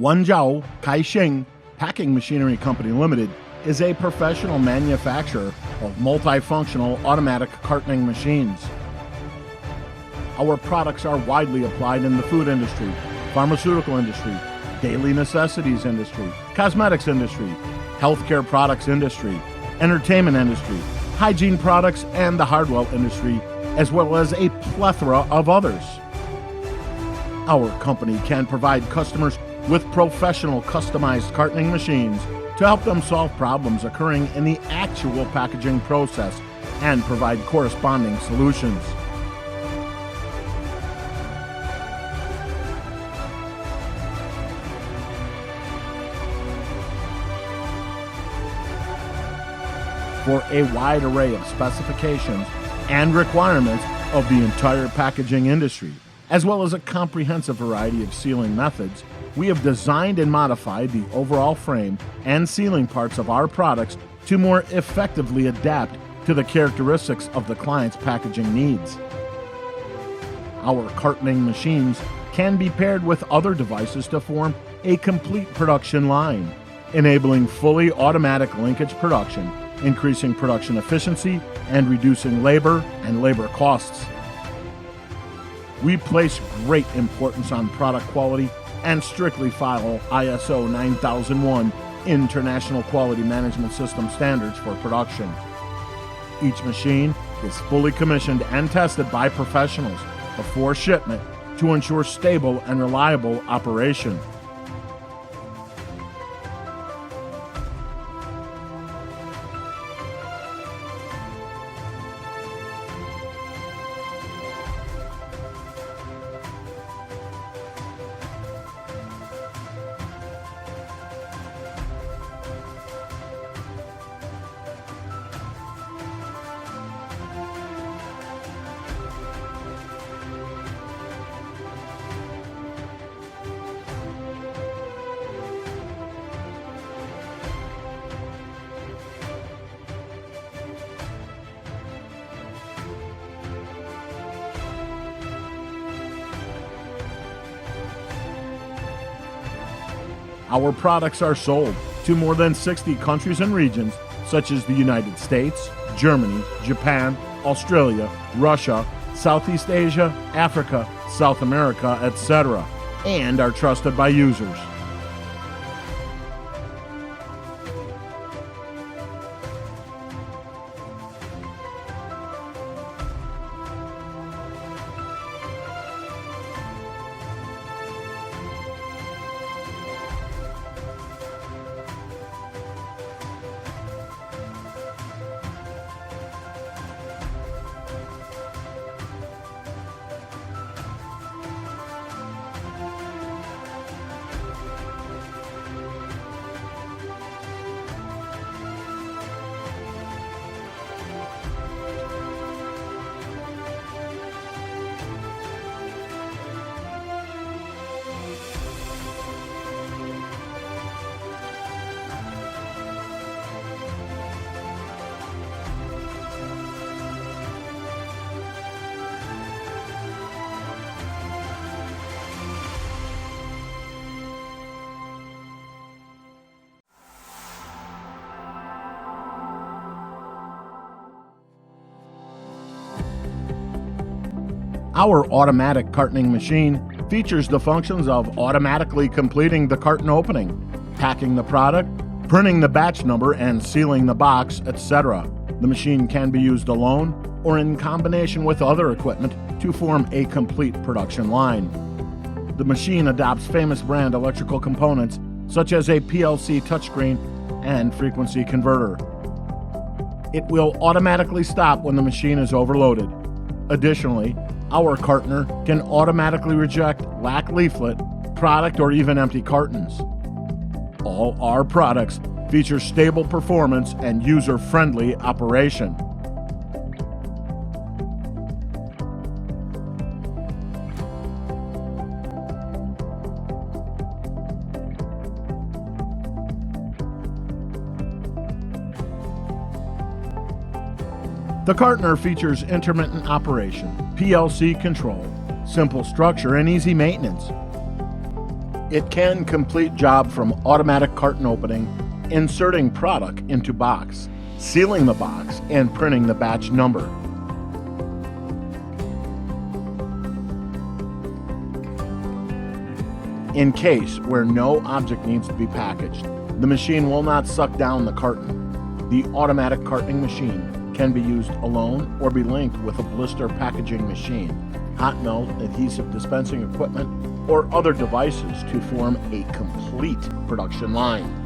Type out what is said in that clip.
Wenzhou Kaixiang Packing Machinery Company Limited is a professional manufacturer of multifunctional automatic cartoning machines. Our products are widely applied in the food industry, pharmaceutical industry, daily necessities industry, cosmetics industry, healthcare products industry, entertainment industry, hygiene products, and the hardware industry, as well as a plethora of others. Our company can provide customers with professional customized cartoning machines to help them solve problems occurring in the actual packaging process and provide corresponding solutions. For a wide array of specifications and requirements of the entire packaging industry, as well as a comprehensive variety of sealing methods, we have designed and modified the overall frame and sealing parts of our products to more effectively adapt to the characteristics of the client's packaging needs. Our cartoning machines can be paired with other devices to form a complete production line, enabling fully automatic linkage production, increasing production efficiency and reducing labor and labor costs. We place great importance on product quality and strictly follow ISO 9001 International Quality Management System standards for production. Each machine is fully commissioned and tested by professionals before shipment to ensure stable and reliable operation. Our products are sold to more than 60 countries and regions, such as the United States, Germany, Japan, Australia, Russia, Southeast Asia, Africa, South America, etc., and are trusted by users. Our automatic cartoning machine features the functions of automatically completing the carton opening, packing the product, printing the batch number and sealing the box, etc. The machine can be used alone or in combination with other equipment to form a complete production line. The machine adopts famous brand electrical components such as a PLC touchscreen and frequency converter. It will automatically stop when the machine is overloaded. Additionally, our cartoner can automatically reject lack leaflet, product, or even empty cartons. All our products feature stable performance and user-friendly operation. The cartoner features intermittent operation, PLC control, simple structure, and easy maintenance. It can complete job from automatic carton opening, inserting product into box, sealing the box, and printing the batch number. In case where no object needs to be packaged, the machine will not suck down the carton. The automatic cartoning machine can be used alone or be linked with a blister packaging machine, hot melt adhesive dispensing equipment, or other devices to form a complete production line.